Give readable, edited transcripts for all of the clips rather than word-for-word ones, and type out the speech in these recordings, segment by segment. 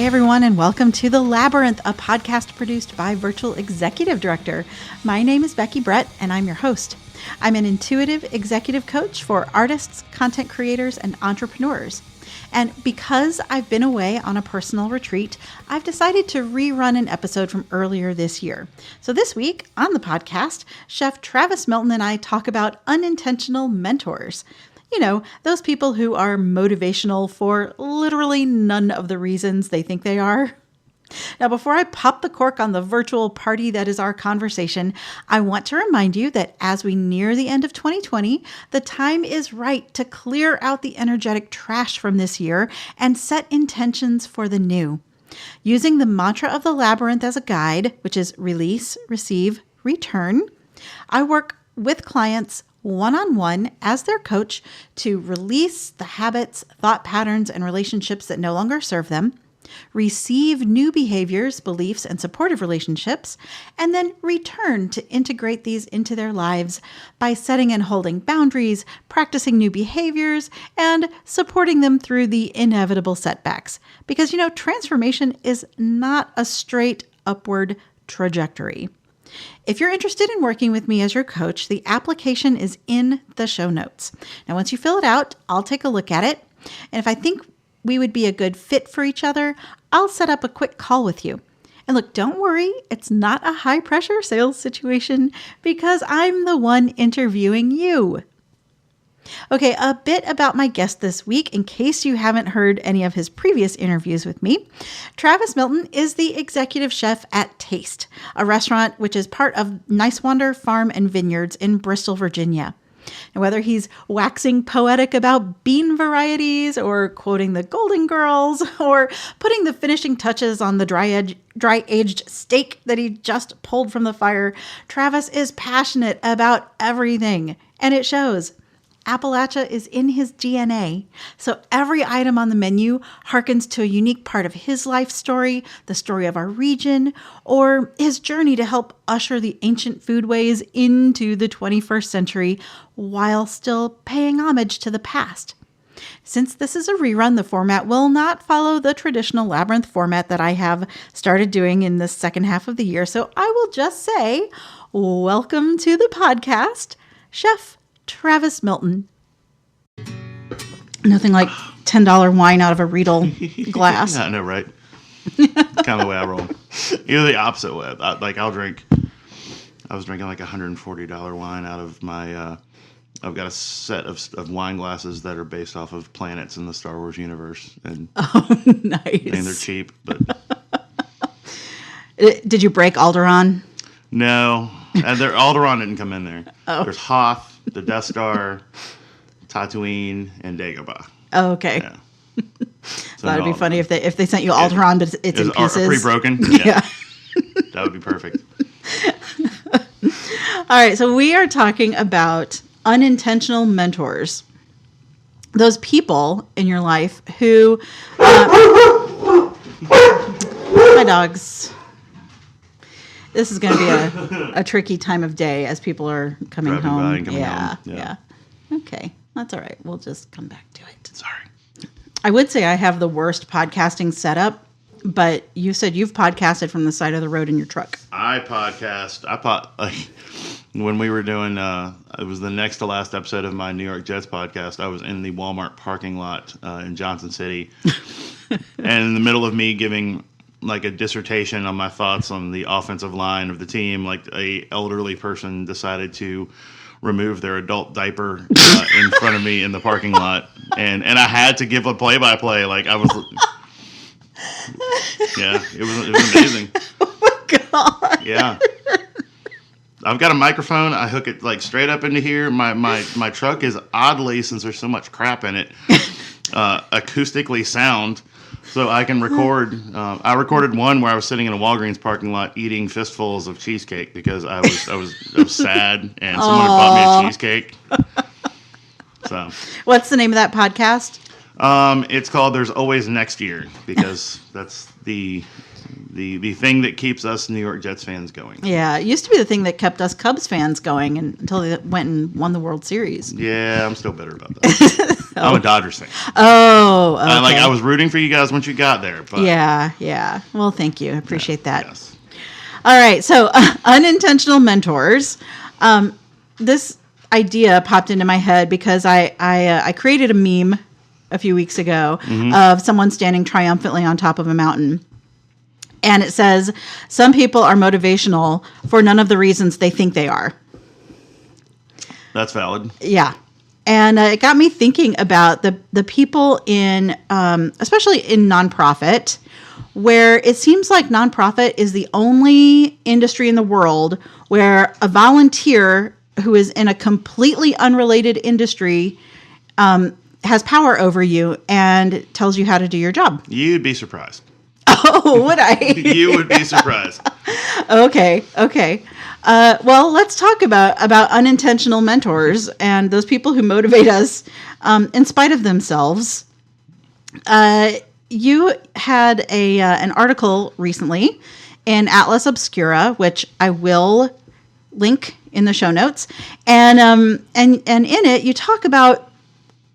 everyone, and welcome to The Labyrinth, a podcast produced by Virtual Executive Director. My name is Becky Brett, and I'm your host. I'm an intuitive executive coach for artists, content creators, and entrepreneurs. And because I've been away on a personal retreat, I've decided to rerun an episode from earlier this year. So this week on the podcast, Chef Travis Milton and I talk about unintentional mentors. You know, those people who are motivational for literally none of the reasons they think they are. Now, before I pop the cork on the virtual party that is our conversation, I want to remind you that as we near the end of 2020, the time is right to clear out the energetic trash from this year and set intentions for the new. Using the mantra of the labyrinth as a guide, which is release, receive, return, I work with clients one-on-one as their coach to release the habits, thought patterns, and relationships that no longer serve them, receive new behaviors, beliefs, and supportive relationships, and then return to integrate these into their lives by setting and holding boundaries, practicing new behaviors, and supporting them through the inevitable setbacks. Because, you know, transformation is not a straight upward trajectory. If you're interested in working with me as your coach, the application is in the show notes. Now, once you fill it out, I'll take a look at it. And if I think we would be a good fit for each other, I'll set up a quick call with you. And look, don't worry, it's not a high pressure sales situation because I'm the one interviewing you. Okay, a bit about my guest this week, in case you haven't heard any of his previous interviews with me. Travis Milton is the executive chef at Taste, a restaurant which is part of Nicewonder Farm and Vineyards in Bristol, Virginia. And whether he's waxing poetic about bean varieties or quoting the Golden Girls or putting the finishing touches on the dry-aged steak that he just pulled from the fire, Travis is passionate about everything, and it shows. Appalachia is in his DNA, so every item on the menu harkens to a unique part of his life story, the story of our region, or his journey to help usher the ancient foodways into the 21st century while still paying homage to the past. Since this is a rerun, the format will not follow the traditional labyrinth format that I have started doing in the second half of the year, so I will just say, welcome to the podcast, Chef Travis Milton. Nothing like $10 wine out of a Riedel glass. Yeah, I know, right? Kind of the way I roll. Either the opposite way. I was drinking like $140 wine out of my, I've got a set of wine glasses that are based off of planets in the Star Wars universe. And nice. And they're cheap, but. Did you break Alderaan? No. Alderaan didn't come in there. Oh. There's Hoth, the Death Star, Tatooine, and Dagobah. Oh, okay. Yeah. So that'd be funny if they sent you Alderaan, but it's in pieces. Pre-broken? Yeah. That would be perfect. All right, so we are talking about unintentional mentors. Those people in your life who... my dogs... This is going to be a tricky time of day as people are coming Driving home. by and coming yeah, home. Yeah. Okay, that's all right. We'll just come back to it. Sorry. I would say I have the worst podcasting setup, but you said you've podcasted from the side of the road in your truck. When we were doing, it was the next to last episode of my New York Jets podcast. I was in the Walmart parking lot in Johnson City. And in the middle of me giving like a dissertation on my thoughts on the offensive line of the team, like a elderly person decided to remove their adult diaper in front of me in the parking lot, and I had to give a play-by-play. Like I was, yeah, it was amazing. Oh my God. Yeah, I've got a microphone. I hook it like straight up into here. My truck is oddly, since there's so much crap in it, acoustically sound. So I can record. I recorded one where I was sitting in a Walgreens parking lot eating fistfuls of cheesecake because I was sad and someone had bought me a cheesecake. So, what's the name of that podcast? It's called "There's Always Next Year" because that's the thing that keeps us New York Jets fans going. Yeah, it used to be the thing that kept us Cubs fans going until they went and won the World Series. Yeah, I'm still bitter about that. I'm a Dodgers fan. Oh, okay. I was rooting for you guys once you got there. But Yeah. Well, thank you. I appreciate that. Yes. All right. So, unintentional mentors. This idea popped into my head because I created a meme a few weeks ago of someone standing triumphantly on top of a mountain. And it says, some people are motivational for none of the reasons they think they are. That's valid. Yeah. And it got me thinking about the people in, especially in nonprofit, where it seems like nonprofit is the only industry in the world where a volunteer who is in a completely unrelated industry has power over you and tells you how to do your job. You'd be surprised. Oh, would I? You would be surprised. Okay. Well, let's talk about unintentional mentors and those people who motivate us in spite of themselves. You had an article recently in Atlas Obscura, which I will link in the show notes, and in it you talk about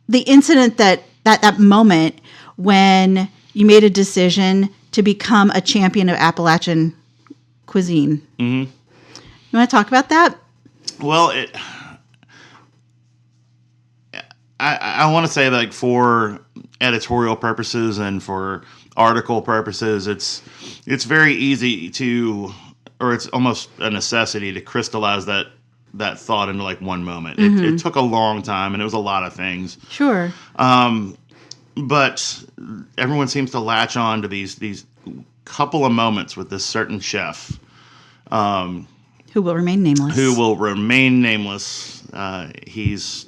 the incident that moment when you made a decision to become a champion of Appalachian cuisine. Mm-hmm. You want to talk about that? Well, I want to say, like, for editorial purposes and for article purposes, it's very easy to, or it's almost a necessity to crystallize that thought into like one moment. It took a long time, and it was a lot of things. Sure. But everyone seems to latch on to these couple of moments with this certain chef. Who will remain nameless. He's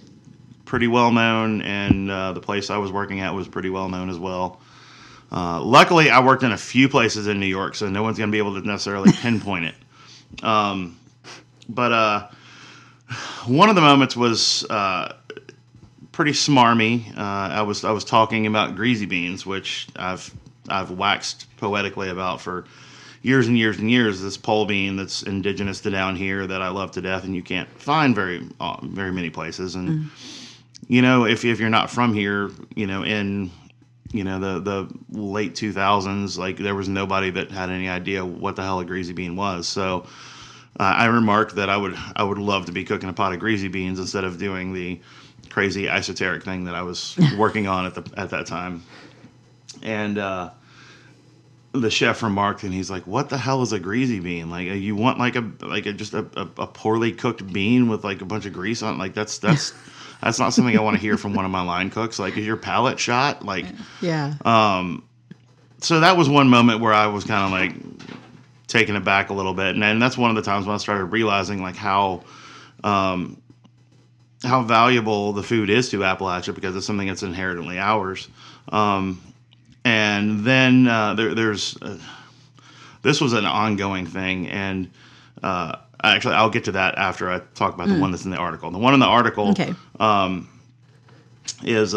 pretty well known, and the place I was working at was pretty well known as well. Luckily, I worked in a few places in New York, so no one's going to be able to necessarily pinpoint it. But one of the moments was pretty smarmy. I was talking about greasy beans, which I've waxed poetically about for years and years and years. This pole bean that's indigenous to down here that I love to death, and you can't find very many places. And you know, if you're not from here, you know, in the late 2000s, like, there was nobody that had any idea what the hell a greasy bean was. So I remarked that I would love to be cooking a pot of greasy beans instead of doing the crazy esoteric thing that I was working on at that time. And the chef remarked, and he's like, "What the hell is a greasy bean? Like, you want just a poorly cooked bean with like a bunch of grease on it? Like, that's that's not something I want to hear from one of my line cooks. Like, is your palate shot? Like, yeah." So that was one moment where I was kind of like taken aback a little bit, and that's one of the times when I started realizing like how valuable the food is to Appalachia, because it's something that's inherently ours. And then there's this was an ongoing thing, and actually I'll get to that after I talk about the one that's in the article. The one in the article is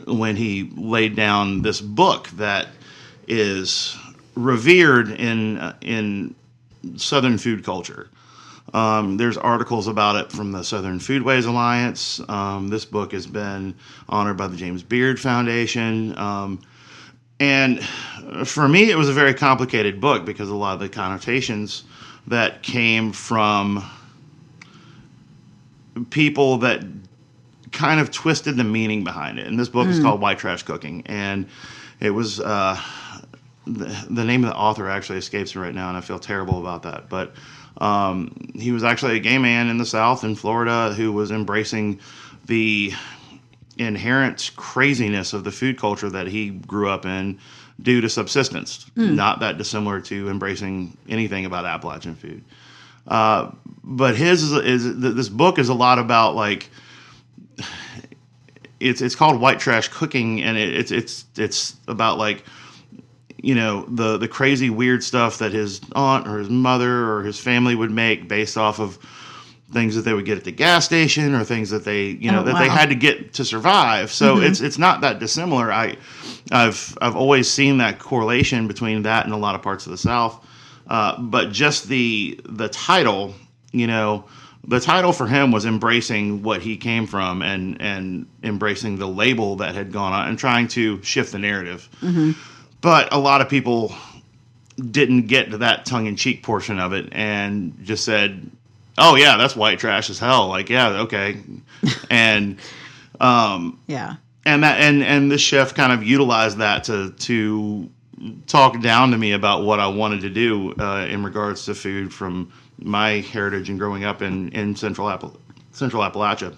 when he laid down this book that is revered in Southern food culture. There's articles about it from the Southern Foodways Alliance. This book has been honored by the James Beard Foundation. And for me, it was a very complicated book because a lot of the connotations that came from people that kind of twisted the meaning behind it. And this book is called White Trash Cooking. And it was, the name of the author actually escapes me right now, and I feel terrible about that. But he was actually a gay man in the South in Florida who was embracing the inherent craziness of the food culture that he grew up in due to subsistence. Not that dissimilar to embracing anything about Appalachian food. But his this book is a lot about, like, it's called White Trash Cooking, and it's about, like, you know, the crazy weird stuff that his aunt or his mother or his family would make based off of things that they would get at the gas station or things that they, they had to get to survive. So it's not that dissimilar. I've always seen that correlation between that and a lot of parts of the South. But just the title, the title for him was embracing what he came from and embracing the label that had gone on and trying to shift the narrative. Mm-hmm. But a lot of people didn't get to that tongue-in-cheek portion of it and just said, oh yeah, that's white trash as hell. Like, yeah, okay. And yeah. And the chef kind of utilized that to talk down to me about what I wanted to do in regards to food from my heritage and growing up in Central Appalachia.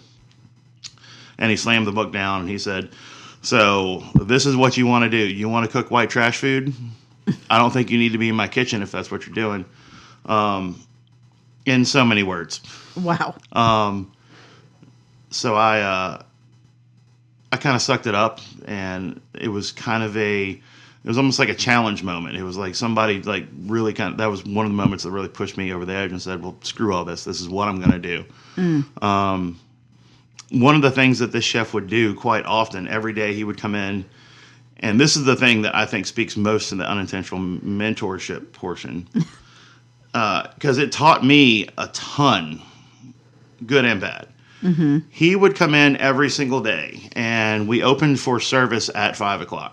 And he slammed the book down and he said, so this is what you want to do. You want to cook white trash food? I don't think you need to be in my kitchen if that's what you're doing. In so many words. Wow. So I kind of sucked it up, and it was it was almost like a challenge moment. It was like somebody like really that was one of the moments that really pushed me over the edge and said, well, screw all this. This is what I'm going to do. One of the things that this chef would do quite often, every day he would come in, and this is the thing that I think speaks most to the unintentional mentorship portion, because it taught me a ton, good and bad. Mm-hmm. He would come in every single day, and we opened for service at 5:00.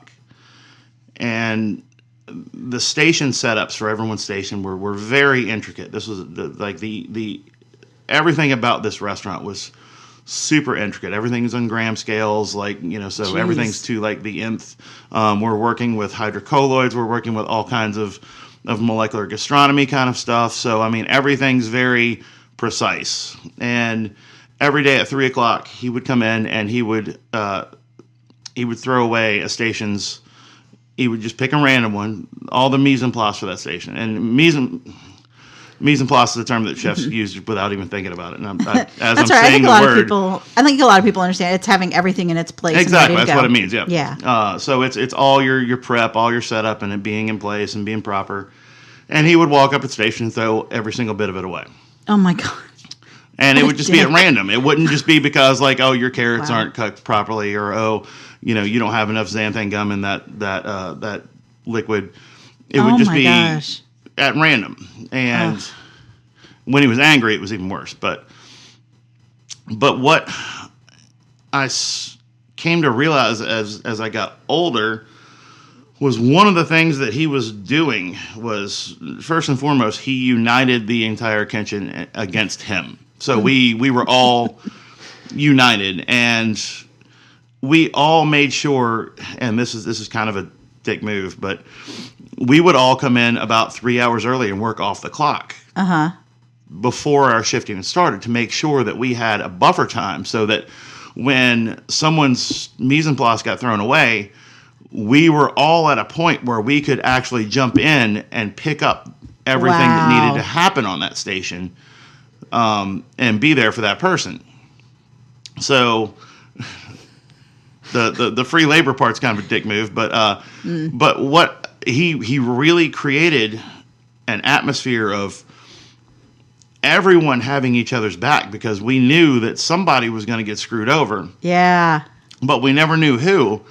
And the station setups for everyone's station were very intricate. This was the everything about this restaurant was super intricate. Everything's on gram scales, so Jeez. Everything's to like the nth. We're working with hydrocolloids. We're working with all kinds of molecular gastronomy kind of stuff. So, I mean, everything's very precise. And every day at 3:00, he would come in and he would throw away a station's. He would just pick a random one, all the mise en place for that station. And mise en place is a term that chefs use without even thinking about it. And saying the word, I think a lot of people understand it's having everything in its place. Exactly, that's what it means. Yeah. Yeah. So it's all your prep, all your setup, and it being in place and being proper. And he would walk up at the station and throw every single bit of it away. Oh my God. And it would just be at random. It wouldn't just be because your carrots aren't cooked properly, or you don't have enough xanthan gum in that liquid. It would just be at random. And when he was angry, it was even worse. But what I came to realize as I got older was one of the things that he was doing was, first and foremost, he united the entire kitchen against him. So we were all united, and we all made sure, and this is kind of a dick move, but we would all come in about 3 hours early and work off the clock before our shift even started to make sure that we had a buffer time so that when someone's mise en place got thrown away, we were all at a point where we could actually jump in and pick up everything that needed to happen on that station. And be there for that person. So the free labor part's kind of a dick move, but what he really created an atmosphere of everyone having each other's back, because we knew that somebody was going to get screwed over. Yeah. But we never knew who.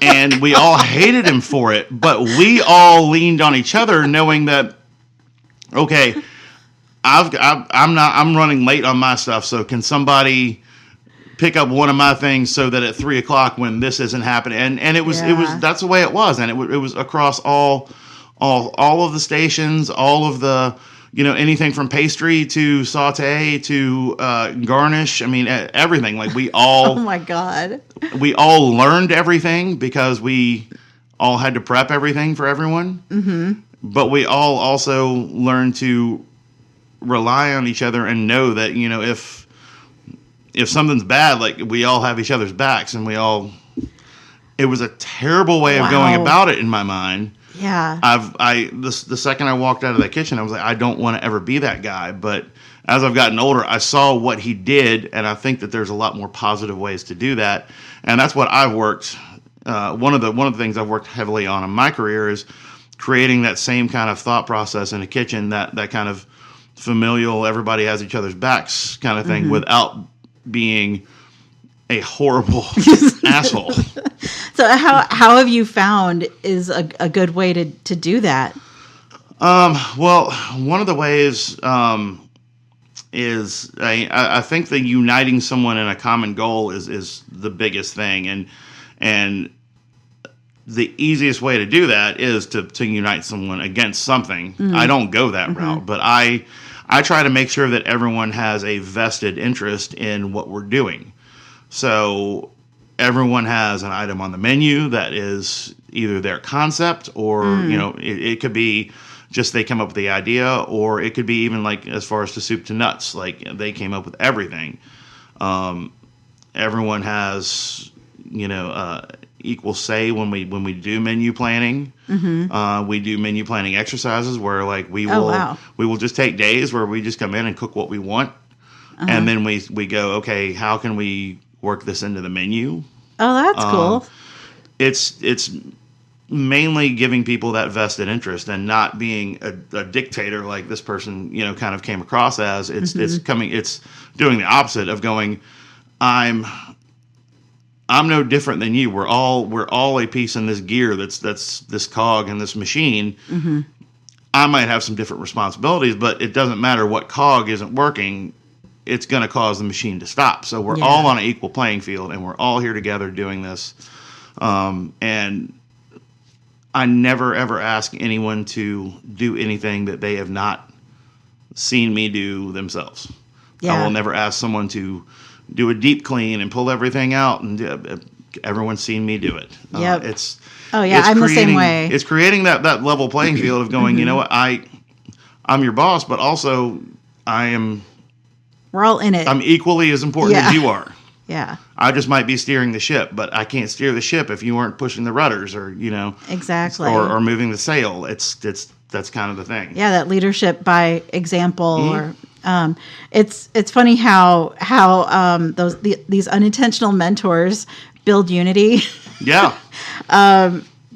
And we all hated him for it, but we all leaned on each other knowing that, okay, I'm running late on my stuff, so can somebody pick up one of my things so that at 3:00 when this isn't happening, and it was that's the way it was, and it was across all of the stations, all of the anything from pastry to saute to garnish. I mean everything. Like we all oh my God, we all learned everything because we all had to prep everything for everyone. Mm-hmm. But we all also learned to rely on each other and know that if something's bad, like we all have each other's backs, and it was a terrible way of going about it in my mind. Yeah. The second I walked out of that kitchen, I was like, I don't want to ever be that guy. But as I've gotten older, I saw what he did, and I think that there's a lot more positive ways to do that. And that's what I've worked. One of the things I've worked heavily on in my career is creating that same kind of thought process in a kitchen, that kind of familial, everybody has each other's backs kind of thing, without being a horrible asshole. So how have you found is a good way to do that? Well, one of the ways I think that uniting someone in a common goal is the biggest thing, and the easiest way to do that is to unite someone against something. I don't go that route, but I try to make sure that everyone has a vested interest in what we're doing. So everyone has an item on the menu that is either their concept or, it could be just they come up with the idea, or it could be even like as far as to soup to nuts, like they came up with everything. Everyone has, equal say when we do menu planning. We do menu planning exercises where like we will just take days where we just come in and cook what we want. And then we go, okay, how can we work this into the menu? Oh, that's cool. It's mainly giving people that vested interest and not being a dictator like this person, kind of came across as. It's doing the opposite of going, I'm no different than you. We're all a piece in this gear that's this cog in this machine. I might have some different responsibilities, but it doesn't matter what cog isn't working. It's going to cause the machine to stop. So we're all on an equal playing field, and we're all here together doing this. And I never, ever ask anyone to do anything that they have not seen me do themselves. Yeah. I will never ask someone to do a deep clean and pull everything out, and everyone's seen me do it. Yep. I'm the same way. It's creating that level playing field of going, you know what, I'm your boss, but also we're all in it. I'm equally as important as you are. Yeah. I just might be steering the ship, but I can't steer the ship if you weren't pushing the rudders or, exactly, or moving the sail. That's kind of the thing. Yeah, that leadership by example. Or it's funny how these unintentional mentors build unity. Yeah.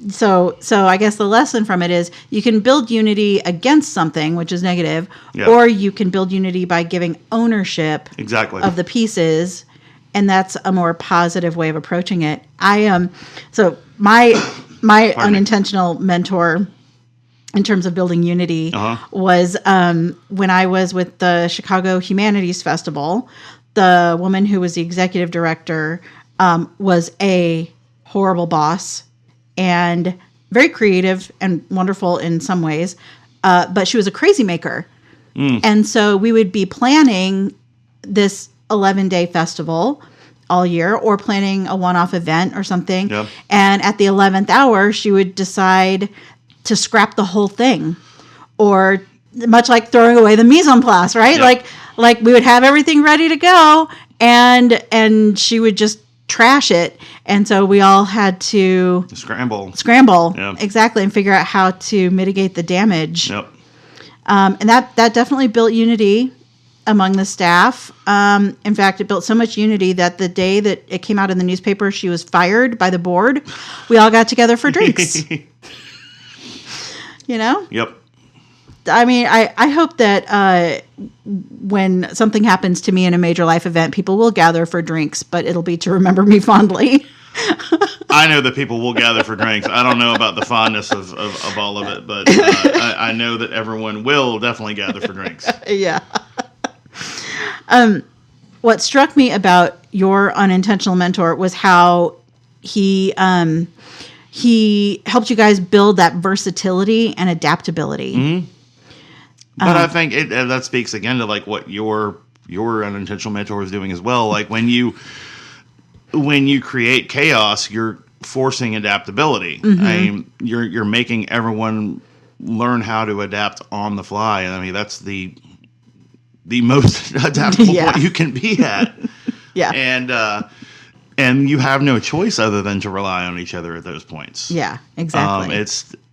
So I guess the lesson from it is you can build unity against something, which is negative, or you can build unity by giving ownership of the pieces, and that's a more positive way of approaching it. So my unintentional mentor in terms of building unity was when I was with the Chicago Humanities Festival. The woman who was the executive director was a horrible boss and very creative and wonderful in some ways, but she was a crazy maker. And so we would be planning this 11-day festival all year, or planning a one-off event or something. Yep. And at the 11th hour, she would decide to scrap the whole thing, or much like throwing away the mise en place, right? Yep. Like we would have everything ready to go, and she would just trash it. And so we all had to scramble, exactly, and figure out how to mitigate the damage. Yep. And that definitely built unity among the staff. In fact, it built so much unity that the day that it came out in the newspaper she was fired by the board, we all got together for drinks. Yep. I mean, I hope that when something happens to me in a major life event, people will gather for drinks, but it'll be to remember me fondly. I know that people will gather for drinks. I don't know about the fondness of all of it, but I know that everyone will definitely gather for drinks. Yeah. What struck me about your unintentional mentor was how he helped you guys build that versatility and adaptability. Mm-hmm. But I think that speaks again to like what your unintentional mentor is doing as well. Like when you create chaos, you're forcing adaptability. Mm-hmm. I mean, you're making everyone learn how to adapt on the fly. I mean, that's the most adaptable point you can be at. Yeah. And you have no choice other than to rely on each other at those points. Yeah, exactly.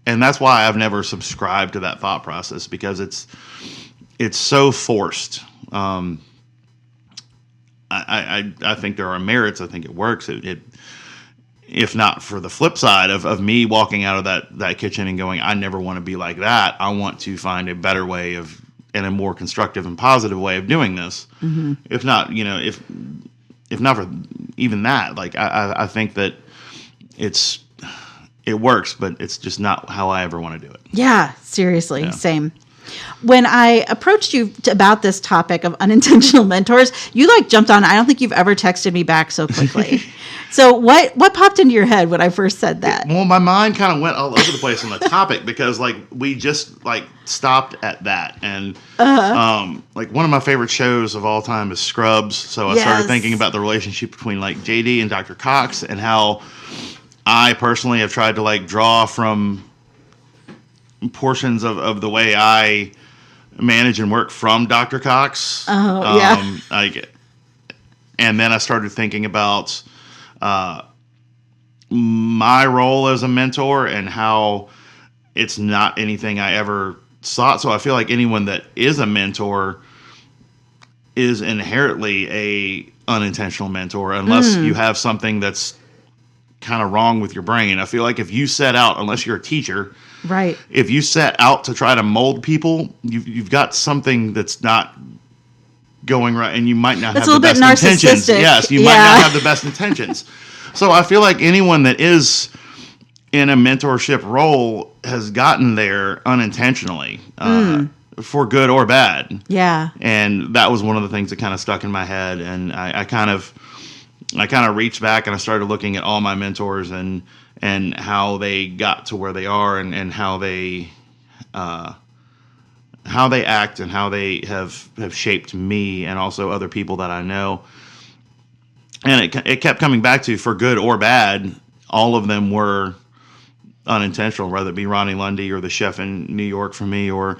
And that's why I've never subscribed to that thought process, because it's so forced. I think there are merits. I think it works. It if not for the flip side of me walking out of that kitchen and going, I never want to be like that. I want to find a better way and a more constructive and positive way of doing this. Mm-hmm. If not, if not for even that, like I think that it works, but it's just not how I ever want to do it. Yeah, seriously, same. When I approached you about this topic of unintentional mentors, you jumped on. I don't think you've ever texted me back so quickly. So what popped into your head when I first said that? Well, my mind kind of went all over the place on the topic because we just stopped at that. And one of my favorite shows of all time is Scrubs. So I started thinking about the relationship between JD and Dr. Cox and how I personally have tried to draw from portions of the way I manage and work from Dr. Cox. Oh, yeah. And then I started thinking about my role as a mentor and how it's not anything I ever sought. So I feel like anyone that is a mentor is inherently a unintentional mentor unless you have something that's kind of wrong with your brain. I feel like if you set out, unless you're a teacher, right? If you set out to try to mold people, you've got something that's not going right, and you might not have the best intentions. Yes, you might not have the best intentions. So I feel like anyone that is in a mentorship role has gotten there unintentionally, for good or bad. Yeah. And that was one of the things that kind of stuck in my head, and I kind of reached back and I started looking at all my mentors and how they got to where they are and how they act and how they have shaped me and also other people that I know. And it kept coming back to, for good or bad, all of them were unintentional, whether it be Ronnie Lundy or the chef in New York for me, or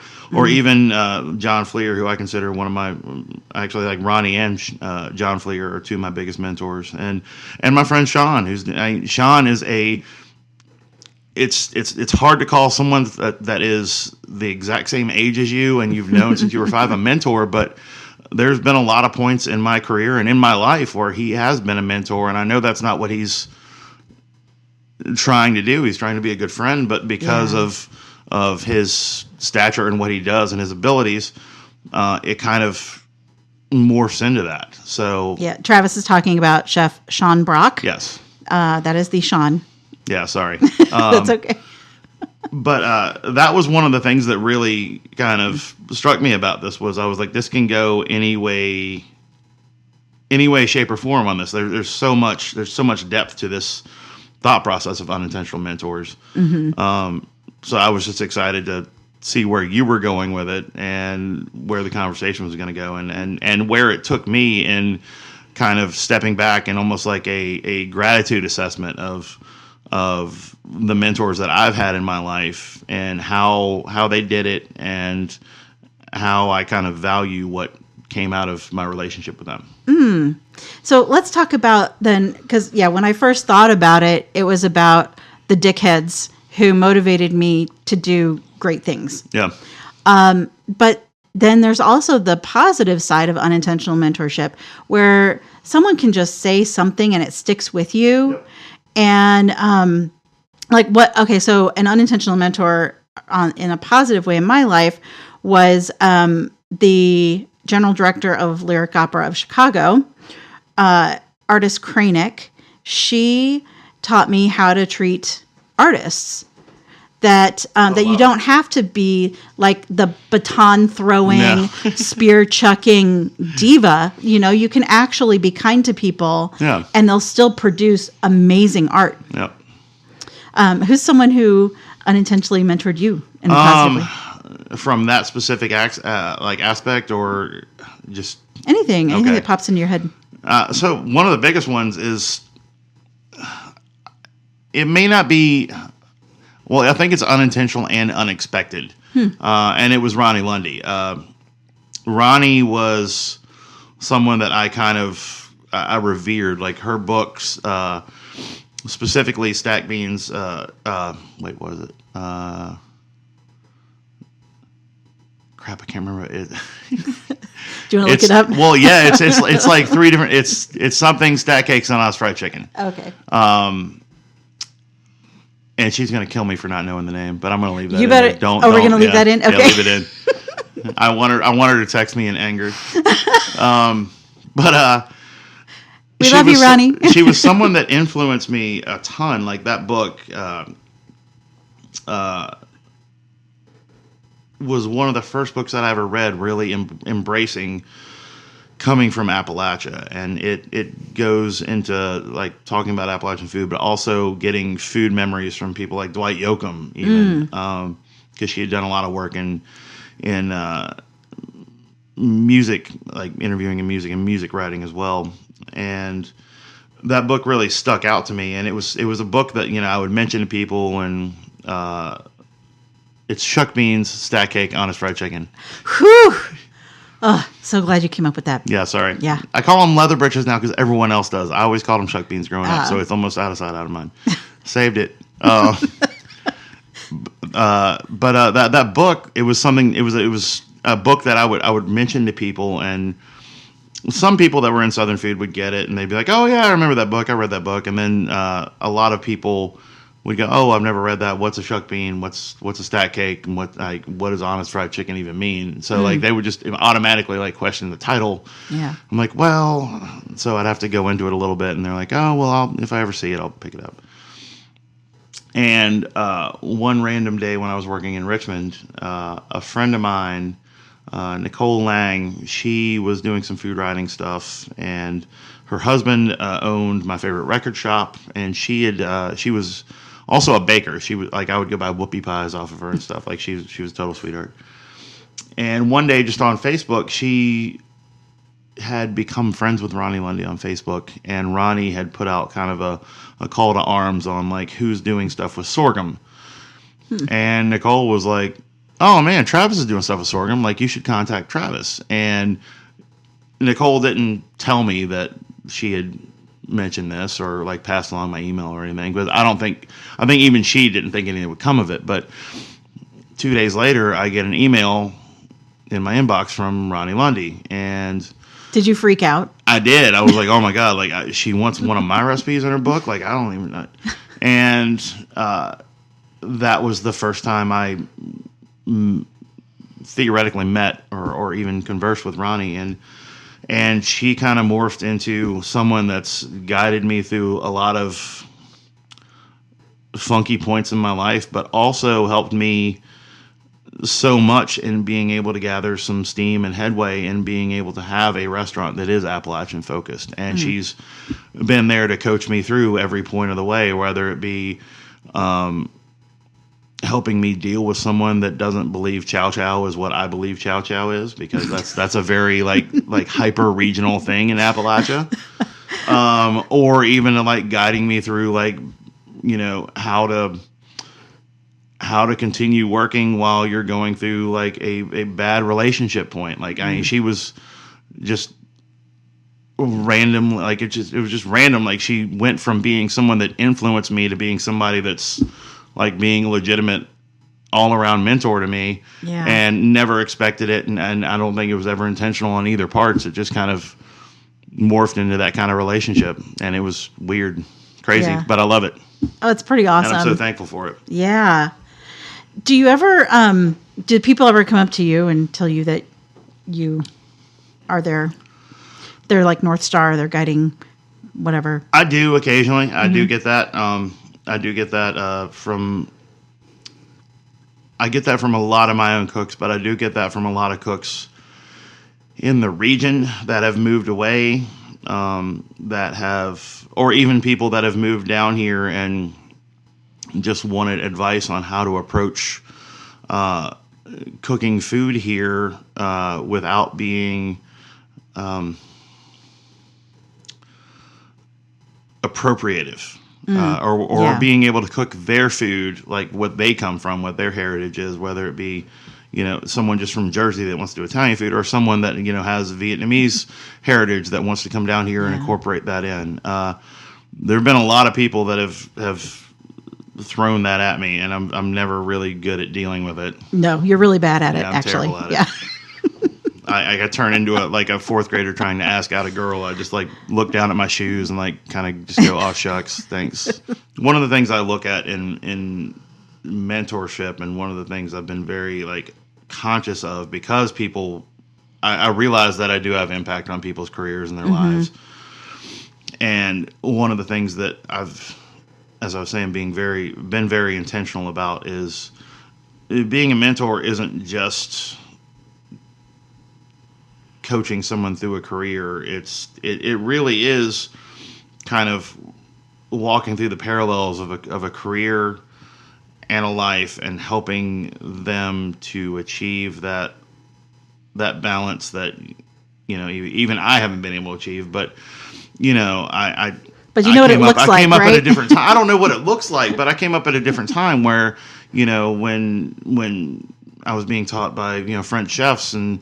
even John Fleer, who I consider one of my, actually Ronnie and John Fleer are two of my biggest mentors, and my friend Sean, Sean is it's hard to call someone that is the exact same age as you and you've known since you were 5 a mentor, but there's been a lot of points in my career and in my life where he has been a mentor, and I know that's not what he's trying to do. He's trying to be a good friend, but because of his stature and what he does and his abilities, it kind of morphs into that. So Travis is talking about Chef Sean Brock. Yes, that is the Sean. Yeah, sorry. That's okay. But that was one of the things that really kind of struck me about this. Was I was like, this can go any way, shape, or form on this. There's so much depth to this thought process of unintentional mentors. Mm-hmm. So I was just excited to see where you were going with it and where the conversation was going to go, and where it took me in kind of stepping back and almost like a gratitude assessment of the mentors that I've had in my life and how they did it and how I kind of value what came out of my relationship with them. So let's talk about then, because when I first thought about it, it was about the dickheads who motivated me to do great things. Yeah. But then there's also the positive side of unintentional mentorship, where someone can just say something and it sticks with you. Yep. And so an unintentional mentor in a positive way in my life was the general director of Lyric Opera of Chicago, artist Kranick. She taught me how to treat artists. That you don't have to be like the baton throwing, spear chucking diva. You can actually be kind to people, and they'll still produce amazing art. Yep. Who's someone who unintentionally mentored you in a positive way? From that specific aspect, or just anything that pops into your head? So one of the biggest ones is, it may not be. Well, I think it's unintentional and unexpected. And it was Ronnie Lundy. Ronnie was someone that I kind of I revered. Like her books, specifically Stack Beans. What was it? Crap, I can't remember it. Do you want to look it up? Well, yeah, it's like 3 different. It's something Stack Cakes on Ice Fried Chicken. Okay. And she's going to kill me for not knowing the name, but I'm going to leave that in. We're going to leave that in? Okay. Yeah, leave it in. I want her to text me in anger. But we love you, Ronnie. She was someone that influenced me a ton. Like that book, was one of the first books that I ever read really embracing coming from Appalachia, and it goes into like talking about Appalachian food, but also getting food memories from people like Dwight Yoakam, even because she had done a lot of work in music, like interviewing in music and music writing as well. And that book really stuck out to me, and it was a book that I would mention to people, and it's shuck beans, stack cake, honest fried chicken. Whew. Oh, so glad you came up with that. Yeah, sorry. Yeah. I call them leather britches now because everyone else does. I always called them shuck beans growing up, so it's almost out of sight, out of mind. Saved it. That book, it was something. It was a book that I would mention to people, and some people that were in Southern food would get it, and they'd be like, "Oh yeah, I remember that book. I read that book." And then a lot of people would go, "Oh, I've never read that. What's a shuck bean? What's a stack cake? And what does honest fried chicken even mean?" So like they would just automatically like question the title. Yeah. I'm like, well, so I'd have to go into it a little bit, and they're like, "Oh, well, if I ever see it, I'll pick it up." And one random day when I was working in Richmond, a friend of mine, Nicole Lang, she was doing some food writing stuff, and her husband owned my favorite record shop, and she was also a baker. She was like, I would go buy whoopie pies off of her and stuff. Like she was a total sweetheart. And one day, just on Facebook, she had become friends with Ronnie Lundy on Facebook, and Ronnie had put out kind of a call to arms on like who's doing stuff with sorghum. And Nicole was like, "Oh man, Travis is doing stuff with sorghum. Like you should contact Travis." And Nicole didn't tell me that she had mentioned this or like passed along my email or anything, but I think even she didn't think anything would come of it. But 2 days later, I get an email in my inbox from Ronnie Lundy, and did you freak out? I did. I was like, "Oh my god! Like she wants one of my recipes in her book. Like I don't even know." And that was the first time I theoretically met or even conversed with Ronnie, and she kind of morphed into someone that's guided me through a lot of funky points in my life, but also helped me so much in being able to gather some steam and headway and being able to have a restaurant that is Appalachian focused. And she's been there to coach me through every point of the way, whether it be helping me deal with someone that doesn't believe chow chow is what I believe chow chow is, because that's a very like hyper regional thing in Appalachia. Or even like guiding me through like, how to continue working while you're going through like a bad relationship point. Like, I mean, she was just random. Like it was just random. Like she went from being someone that influenced me to being somebody that's like being a legitimate all around mentor to me, and never expected it. And I don't think it was ever intentional on either parts. It just kind of morphed into that kind of relationship, and it was weird, crazy, but I love it. Oh, it's pretty awesome. And I'm so thankful for it. Yeah. Do you ever, did people ever come up to you and tell you that you are they're like North Star, they're guiding whatever? I do occasionally. I do get that. I do get that from a lot of my own cooks, but I do get that from a lot of cooks in the region that have moved away, or even people that have moved down here and just wanted advice on how to approach cooking food here without being appropriative. Or being able to cook their food like what they come from, what their heritage is, whether it be, someone just from Jersey that wants to do Italian food, or someone that, has Vietnamese heritage that wants to come down here and incorporate that in. There have been a lot of people that have thrown that at me, and I'm never really good at dealing with it. No, you're really bad at it, I'm actually. Terrible at it. I got turned into a fourth grader trying to ask out a girl. I just like look down at my shoes and like kind of just go, "Oh shucks, thanks." One of the things I look at in mentorship, and one of the things I've been very like conscious of, because I realize that I do have impact on people's careers and their lives. And one of the things that I've, as I was saying, been very intentional about is being a mentor isn't just coaching someone through a career. It really is kind of walking through the parallels of a career and a life, and helping them to achieve that balance that, even I haven't been able to achieve. But But you know what it looks like, right? I came up at a different time. I don't know what it looks like, but I came up at a different time where, when I was being taught by, French chefs and,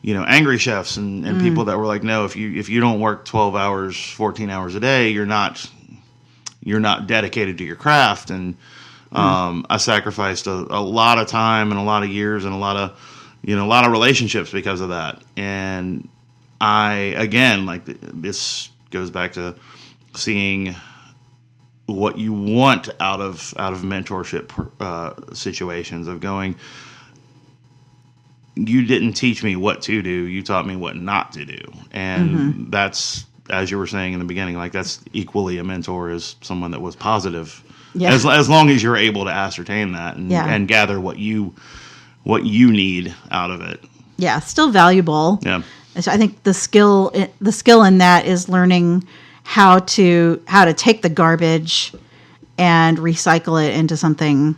angry chefs and people that were like, no, if you don't work 12 hours, 14 hours a day, you're not dedicated to your craft. And I sacrificed a lot of time and a lot of years and a lot of relationships because of that. And this goes back to seeing what you want out of mentorship situations, of going, you didn't teach me what to do, you taught me what not to do. And that's, as you were saying in the beginning, like, that's equally a mentor as someone that was positive. Yeah. As long as you're able to ascertain that and gather what you need out of it. Yeah, still valuable. Yeah. So I think the skill in that is learning how to take the garbage and recycle it into something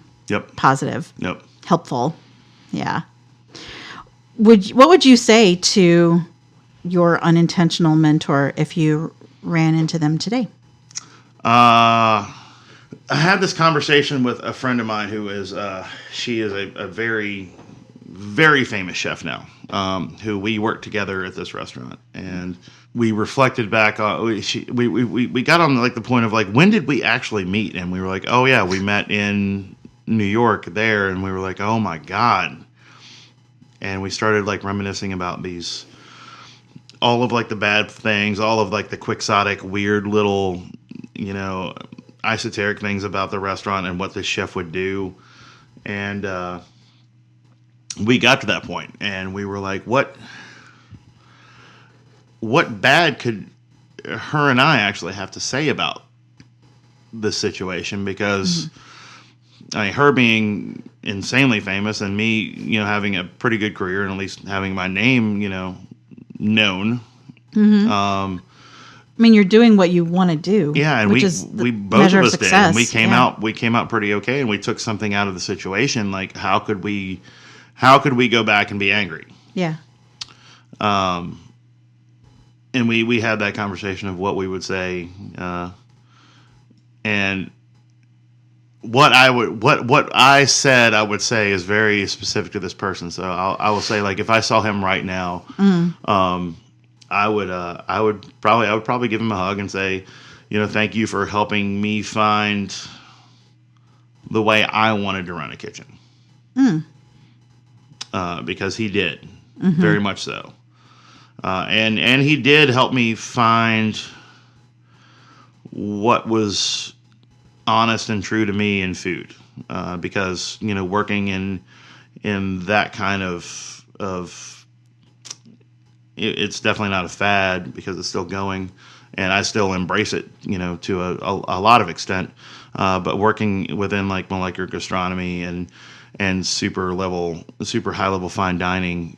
positive. Yep. Helpful. Yeah. What would you say to your unintentional mentor if you ran into them today? I had this conversation with a friend of mine who is, she is a very, very famous chef now, who we worked together at this restaurant, and we reflected back on, we got on like the point of like, when did we actually meet? And we were like, oh yeah, we met in New York there. And we were like, oh my God. And we started like reminiscing about all of like the bad things, all of like the quixotic, weird little, esoteric things about the restaurant and what the chef would do. And we got to that point and we were like, what bad could her and I actually have to say about this situation? Because her being insanely famous and me, having a pretty good career and at least having my name, known. I mean, you're doing what you want to do. Yeah, and we both of us did. And we came out pretty okay, and we took something out of the situation. Like, how could we go back and be angry? Yeah. And we had that conversation of what we would say, and what I said I would say is very specific to this person. So I will say, like, if I saw him right now, I would probably give him a hug and say, thank you for helping me find the way I wanted to run a kitchen. Because he did, very much so. And he did help me find what was honest and true to me in food. Because, working in that kind of it's definitely not a fad, because it's still going and I still embrace it, to a lot of extent. But working within like molecular gastronomy and super high level fine dining,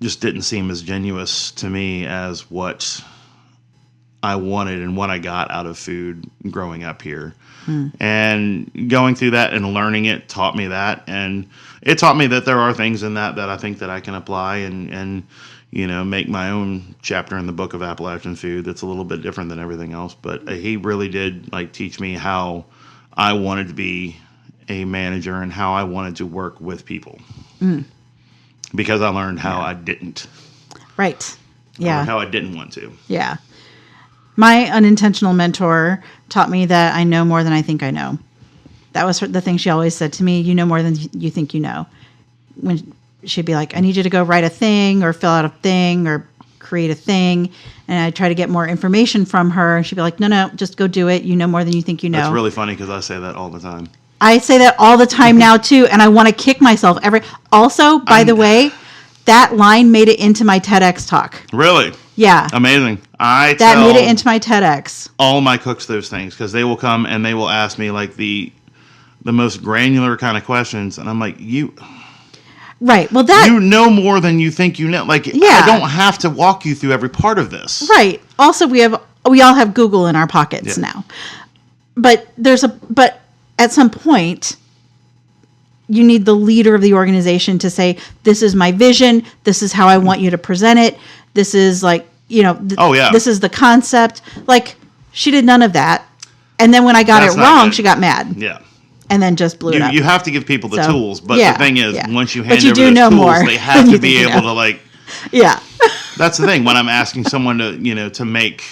just didn't seem as genuine to me as what I wanted and what I got out of food growing up here. And going through that and learning it taught me that. And it taught me that there are things in that I think that I can apply and make my own chapter in the book of Appalachian food that's a little bit different than everything else. But he really did like teach me how I wanted to be a manager and how I wanted to work with people. Because I learned how I didn't. Right. Yeah. Or how I didn't want to. Yeah. My unintentional mentor taught me that I know more than I think I know. That was the thing she always said to me. You know more than you think you know. When she'd be like, I need you to go write a thing or fill out a thing or create a thing. And I'd try to get more information from her. She'd be like, no, just go do it. You know more than you think you know. That's really funny because I say that all the time. I say that all the time now too. And I want to kick myself Also, by the way, that line made it into my TEDx talk. Really? Yeah. Amazing. That made it into my TEDx. All my cooks those things because they will come and they will ask me like the most granular kind of questions. And I'm like, Right. Well, you know more than you think you know. Like, I don't have to walk you through every part of this. Right. Also, we all have Google in our pockets now. But at some point, you need the leader of the organization to say, this is my vision. This is how I want you to present it. This is like, this is the concept. Like, she did none of that. And then when I got it wrong, she got mad. Yeah. And then just blew it up. You have to give people the tools. But the thing is, once you hand over the tools, more they have to be able to, like... Yeah. That's the thing. When I'm asking someone to make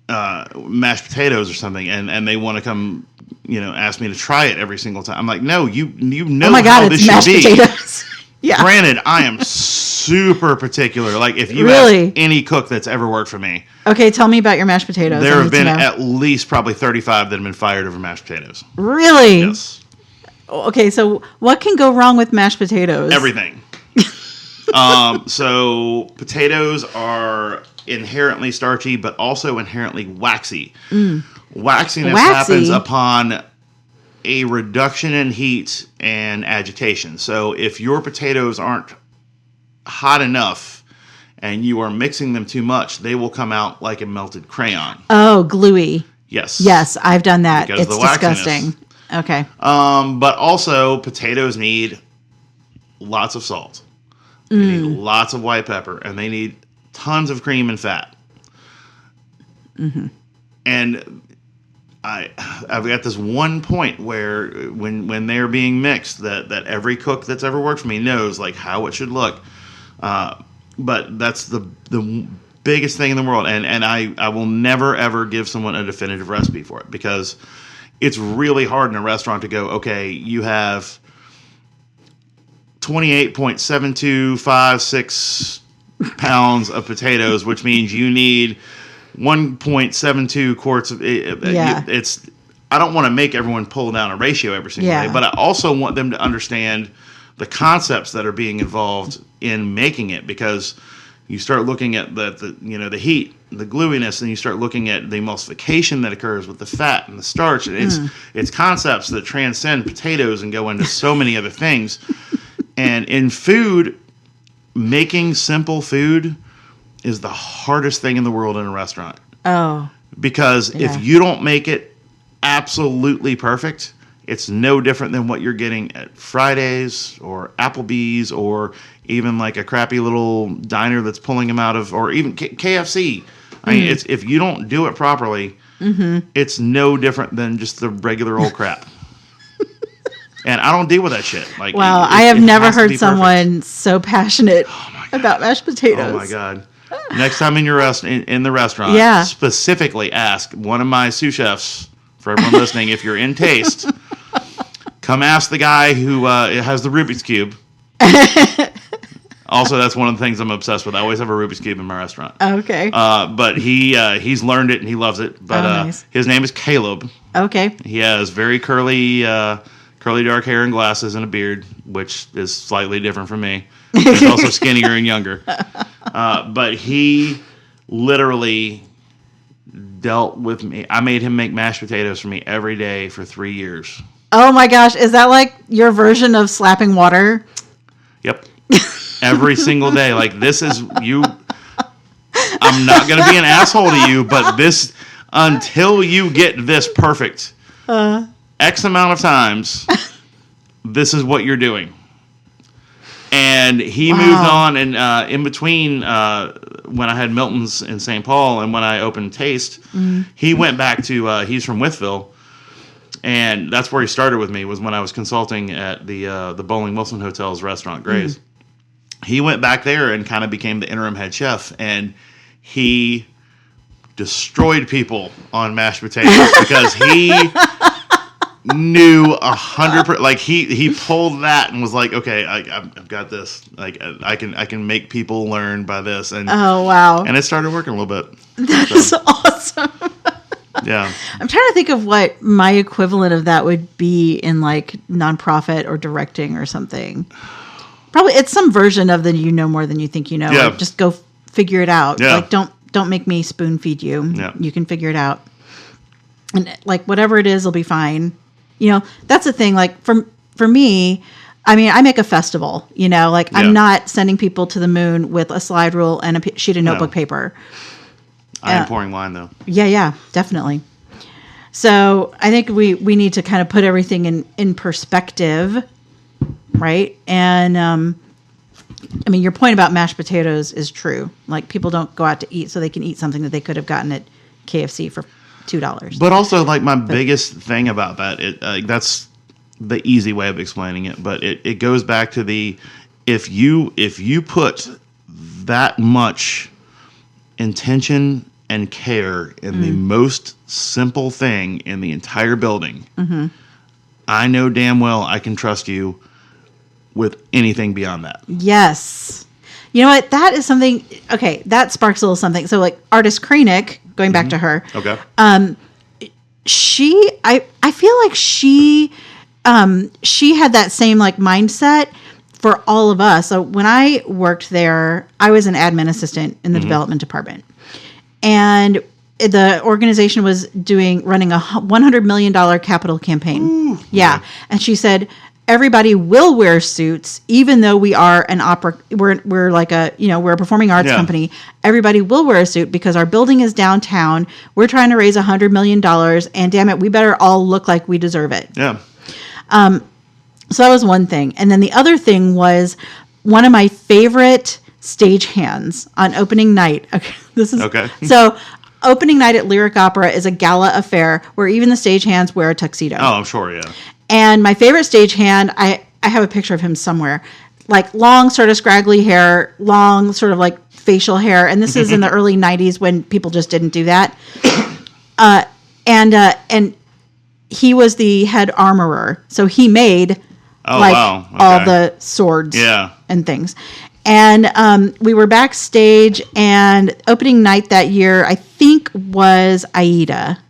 mashed potatoes or something, and they want to come, ask me to try it every single time, I'm like, no, you know how this should be. Potatoes. Yeah. Granted, I am super particular. Like, if you ask any cook that's ever worked for me. Okay, tell me about your mashed potatoes. There have been at least probably 35 that have been fired over mashed potatoes. Really? Yes. Okay, so what can go wrong with mashed potatoes? Everything. So potatoes are inherently starchy, but also inherently waxy. Waxiness happens upon a reduction in heat and agitation. So if your potatoes aren't hot enough and you are mixing them too much, they will come out like a melted crayon. Oh, gluey. Yes. Yes, I've done that. Because it's disgusting. Okay. But also potatoes need lots of salt. They need lots of white pepper, and they need tons of cream and fat. Mm-hmm. And I've got this one point where when they're being mixed, that every cook that's ever worked for me knows like how it should look. But that's the biggest thing in the world, and I will never ever give someone a definitive recipe for it, because it's really hard in a restaurant to go, okay, you have 28.7256 pounds of potatoes, which means you need 1.72 quarts of it's. I don't want to make everyone pull down a ratio every single day, but I also want them to understand the concepts that are being involved in making it, because you start looking at the heat, the gluiness, and you start looking at the emulsification that occurs with the fat and the starch. And it's concepts that transcend potatoes and go into so many other things. And in food, making simple food is the hardest thing in the world in a restaurant. Oh. Because if you don't make it absolutely perfect, it's no different than what you're getting at Fridays or Applebee's or even like a crappy little diner that's pulling them out of, or even KFC. I mean, if you don't do it properly, it's no different than just the regular old crap. And I don't deal with that shit. Like, wow, I have never heard someone so passionate about mashed potatoes. Oh my God. Next time in your in the restaurant, specifically ask one of my sous chefs, for everyone listening, if you're in taste, come ask the guy who has the Rubik's Cube. Also, that's one of the things I'm obsessed with. I always have a Rubik's Cube in my restaurant. Okay. But he's learned it and he loves it. But nice. His name is Caleb. Okay. He has very curly dark hair and glasses and a beard, which is slightly different from me. He's also skinnier and younger. But he literally dealt with me. I made him make mashed potatoes for me every day for 3 years. Oh my gosh. Is that like your version of slapping water? Yep. Every single day. Like, this is you. I'm not going to be an asshole to you, but this, until you get this perfect X amount of times, this is what you're doing. And he moved on, and in between when I had Milton's in St. Paul and when I opened Taste, he went back to, he's from Wytheville, and that's where he started with me, was when I was consulting at the Bowling Wilson Hotel's restaurant, Gray's. He went back there and kind of became the interim head chef, and he destroyed people on mashed potatoes because he knew 100%. Like, he pulled that and was like, okay, I've got this. Like, I can make people learn by this. And oh wow! And it started working a little bit. That's awesome. Yeah, I'm trying to think of what my equivalent of that would be in like nonprofit or directing or something. Probably it's some version of the you know more than you think you know. Yeah. Like, just go figure it out. Yeah. Like, don't make me spoon feed you. Yeah. You can figure it out. And like whatever it is will be fine. that's the thing. Like for me, I mean, I make a festival, like I'm not sending people to the moon with a slide rule and a sheet of notebook paper. I am pouring wine though. Yeah, definitely. So I think we need to kind of put everything in perspective, right? And I mean, your point about mashed potatoes is true. Like people don't go out to eat so they can eat something that they could have gotten at KFC for $2. But also, like my biggest thing about that, that's the easy way of explaining it. But it goes back to if you put that much intention and care in the most simple thing in the entire building, I know damn well I can trust you with anything beyond that. Yes. You know what? That is something. Okay, that sparks a little something. So, like artist Kranick, going back to her. Okay. I feel like she had that same like mindset for all of us. So when I worked there, I was an admin assistant in the development department, and the organization was running a $100 million capital campaign. Ooh, yeah. Okay. And she said, everybody will wear suits, even though we are an opera. We're like we're a performing arts company. Everybody will wear a suit because our building is downtown. We're trying to raise $100 million, and damn it, we better all look like we deserve it. Yeah. So that was one thing, and then the other thing was one of my favorite stagehands on opening night. Okay, this is okay. So. Opening night at Lyric Opera is a gala affair where even the stagehands wear a tuxedo. Oh, I'm sure, yeah. And my favorite stagehand, I have a picture of him somewhere, like long, sort of scraggly hair, long, sort of like facial hair. And this is in the early 90s when people just didn't do that. And he was the head armorer. So he made all the swords and things. And we were backstage, and opening night that year, I think, was Aida.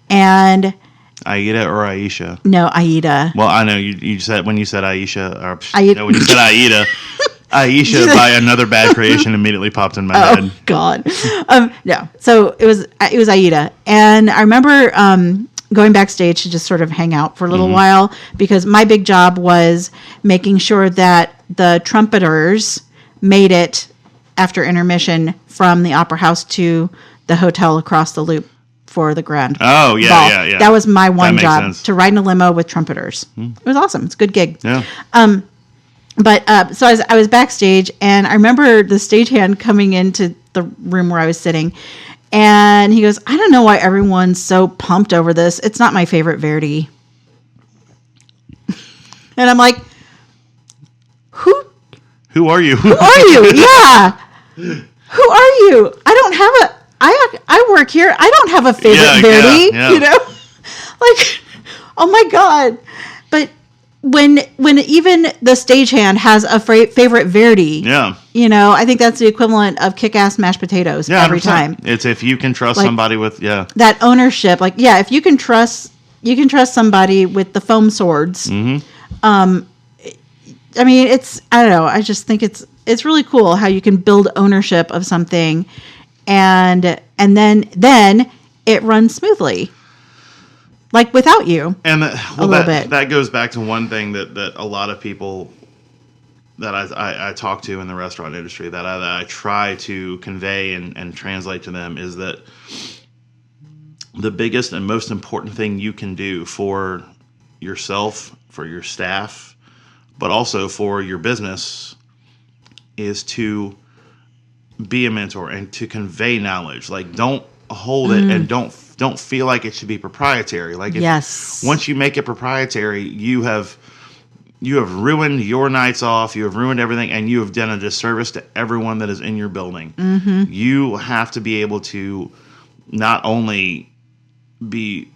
And Aida or Aisha? No, Aida. Well, I know you said when you said Aisha, when you said Aida, Aisha by Another Bad Creation immediately popped in my head. Oh God, no. So it was Aida, and I remember going backstage to just sort of hang out for a little while because my big job was making sure that the trumpeters made it after intermission from the Opera House to the hotel across the loop for the grand ball. Yeah. That was my one job, sense. to ride in a limo with trumpeters. It was awesome. It's a good gig. Yeah. So I was backstage, and I remember the stagehand coming into the room where I was sitting, and he goes, I don't know why everyone's so pumped over this. It's not my favorite Verdi. And I'm like, Who are you? Who are you? Yeah. Who are you? I work here. I don't have a favorite Verdi, Like, oh my God. But when even the stagehand has a favorite Verdi, I think that's the equivalent of kick-ass mashed potatoes every 100%. Time. It's if you can trust somebody with that ownership. Like, if you can trust somebody with the foam swords. I mean, I don't know. I just think it's really cool how you can build ownership of something, and then it runs smoothly. Like without you, and that goes back to one thing that a lot of people that I talk to in the restaurant industry that I try to convey and translate to them is that the biggest and most important thing you can do for yourself, for your staff, but also for your business is to be a mentor and to convey knowledge. Like, don't hold it and don't feel like it should be proprietary. Like, once you make it proprietary, you have ruined your nights off. You have ruined everything, and you have done a disservice to everyone that is in your building. You have to be able to not only be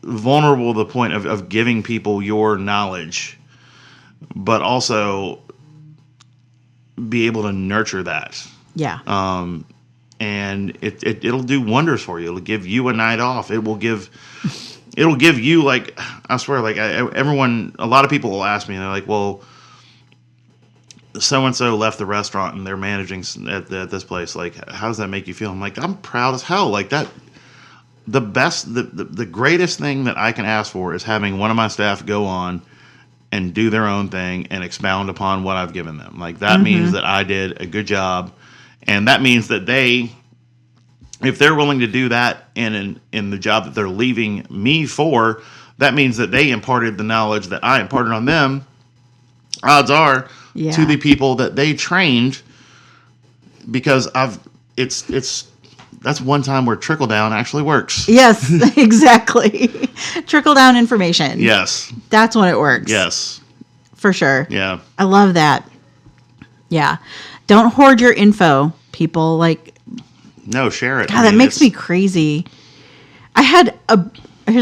vulnerable to the point of giving people your knowledge, but also be able to nurture that. Yeah. And it'll do wonders for you. It'll give you a night off. It'll give you, like, I swear, like, a lot of people will ask me, and they're like, well, so-and-so left the restaurant and they're managing at this place. Like, how does that make you feel? I'm like, I'm proud as hell. Like, the greatest thing that I can ask for is having one of my staff go on and do their own thing and expound upon what I've given them. Like that means that I did a good job, and that means that if they're willing to do that in the job that they're leaving me for, that means that they imparted the knowledge that I imparted on them. Odds are to the people that they trained, because that's one time where trickle down actually works. Yes, exactly. Trickle down information. Yes. That's when it works. Yes. For sure. Yeah. I love that. Yeah. Don't hoard your info, people. Like, no, share it. God, that makes me crazy. Here's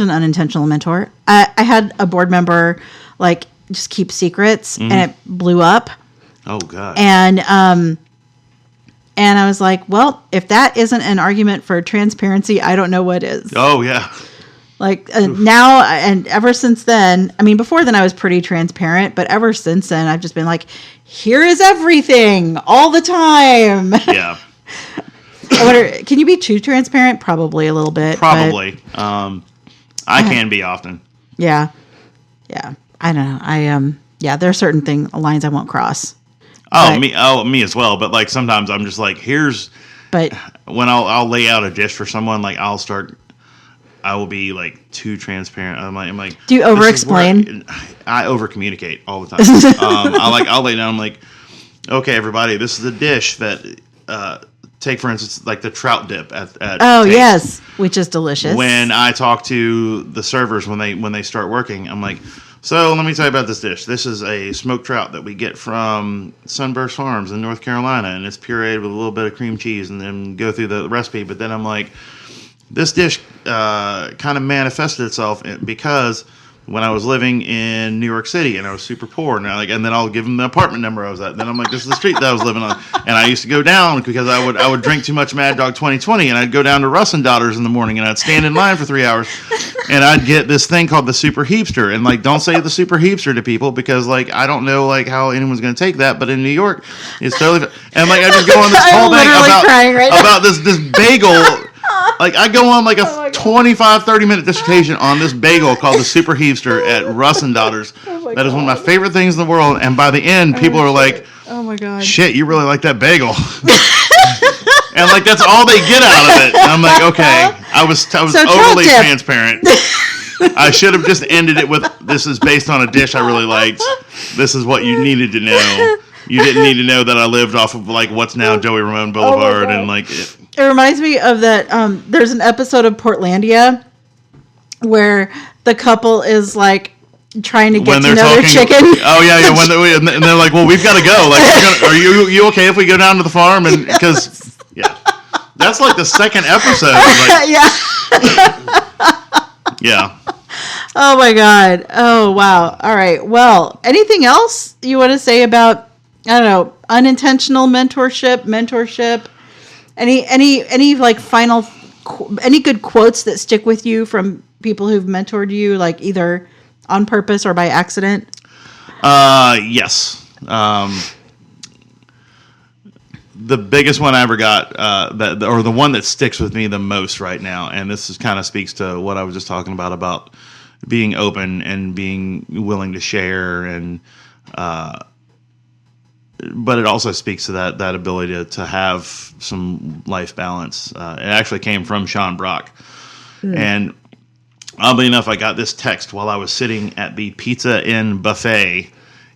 an unintentional mentor. I had a board member, like, just keep secrets, and it blew up. Oh, God. And I was like, well, if that isn't an argument for transparency, I don't know what is. Oh, yeah. Like now, and ever since then, I mean, before then I was pretty transparent, but ever since then I've just been like, here is everything all the time. Yeah. Can you be too transparent? Probably a little bit. Probably. I can be often. Yeah. Yeah. I don't know. There are certain lines I won't cross. Me as well. But like sometimes I'm just like, when I'll lay out a dish for someone, like I will be like too transparent. I'm like, do you over explain? I over communicate all the time. I'll lay down. I'm like, okay, everybody, this is a dish that, take for instance, like the trout dip at Taste. Yes, which is delicious. When I talk to the servers when they start working, I'm like, so let me tell you about this dish. This is a smoked trout that we get from Sunburst Farms in North Carolina, and it's pureed with a little bit of cream cheese, and then go through the recipe. But then I'm like, this dish kind of manifested itself because when I was living in New York City and I was super poor, and then I'll give them the apartment number I was at. Then I'm like, this is the street that I was living on, and I used to go down because I would drink too much Mad Dog 2020, and I'd go down to Russ and Daughters in the morning, and I'd stand in line for 3 hours, and I'd get this thing called the Super Heapster, and like, don't say the Super Heapster to people because like I don't know like how anyone's going to take that, but in New York, it's totally, and like I just go on this whole thing about this bagel. Like, I go on like a 25, 30-minute dissertation on this bagel called the Super Heapster at Russ and Daughters. That is one of my favorite things in the world. And by the end, people are like, oh my God, shit, you really like that bagel. And like, that's all they get out of it. And I'm like, okay, I was overly transparent. I should have just ended it with, this is based on a dish I really liked. This is what you needed to know. You didn't need to know that I lived off of like what's now Joey Ramone Boulevard and like It reminds me of that. There's an episode of Portlandia where the couple is like trying to get to know their chicken. Oh yeah. And they're like, well, we've got to go. Like, are you okay if we go down to the farm? And because that's like the second episode. Like, yeah. Oh my God. Oh wow. All right. Well, anything else you want to say about, I don't know, unintentional mentorship? Any like final, any good quotes that stick with you from people who've mentored you, like either on purpose or by accident? Yes. The biggest one I ever got, or the one that sticks with me the most right now, and this kind of speaks to what I was just talking about being open and being willing to share, and but it also speaks to that ability to have some life balance. It actually came from Sean Brock. And oddly enough, I got this text while I was sitting at the Pizza Inn buffet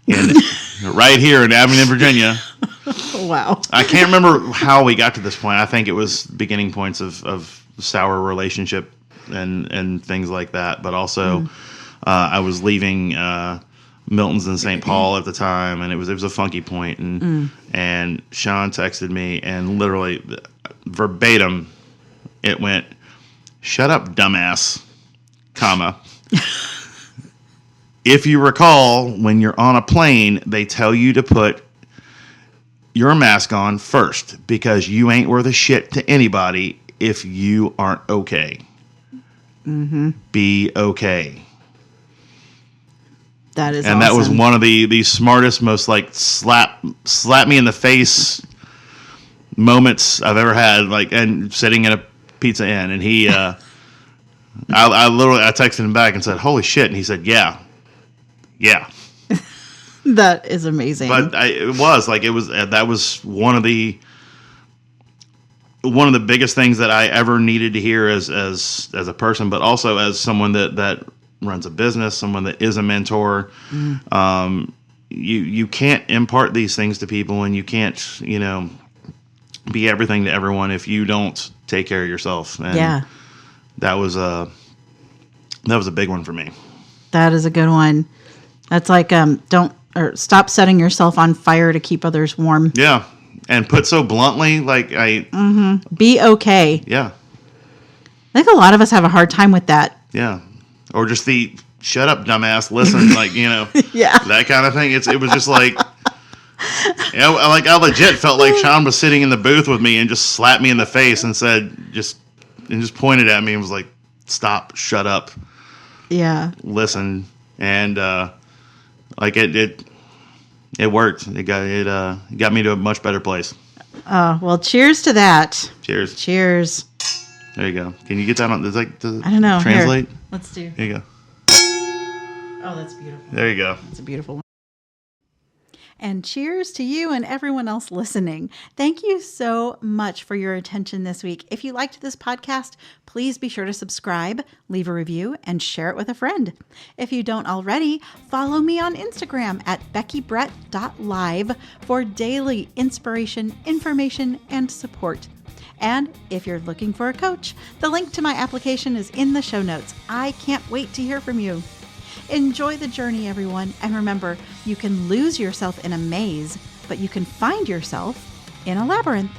right here in Abingdon, Virginia. Wow. I can't remember how we got to this point. I think it was beginning points of sour relationship and things like that. But also, I was leaving Milton's in St. Paul at the time, and it was a funky point, and Sean texted me, and literally verbatim, it went, "Shut up, dumbass, comma. If you recall, when you're on a plane, they tell you to put your mask on first because you ain't worth a shit to anybody if you aren't okay. Be okay." That is and awesome. That was one of the smartest, most like slap me in the face moments I've ever had. Like, and sitting in a Pizza Inn, and he I texted him back and said, "Holy shit!" And he said, "Yeah." That is amazing. But that was one of the biggest things that I ever needed to hear as a person, but also as someone that runs a business, someone that is a mentor. You can't impart these things to people, and you can't, be everything to everyone if you don't take care of yourself. And that was a big one for me. That is a good one. That's like, stop setting yourself on fire to keep others warm. Yeah. And put so bluntly, be okay. Yeah. I think a lot of us have a hard time with that. Yeah. Or just the shut up, dumbass, listen, yeah. That kind of thing. It was just like, I legit felt like Sean was sitting in the booth with me and just slapped me in the face and said, just pointed at me and was like, stop, shut up. Yeah. Listen. And, it worked. It got me to a much better place. Oh, well, cheers to that. Cheers. There you go. Can you get that on? Does I don't know. Translate? Here, let's do. There you go. Oh, that's beautiful. There you go. That's a beautiful one. And cheers to you and everyone else listening. Thank you so much for your attention this week. If you liked this podcast, please be sure to subscribe, leave a review, and share it with a friend. If you don't already, follow me on Instagram at beckybrett.live for daily inspiration, information, and support. And if you're looking for a coach, the link to my application is in the show notes. I can't wait to hear from you. Enjoy the journey, everyone. And remember, you can lose yourself in a maze, but you can find yourself in a labyrinth.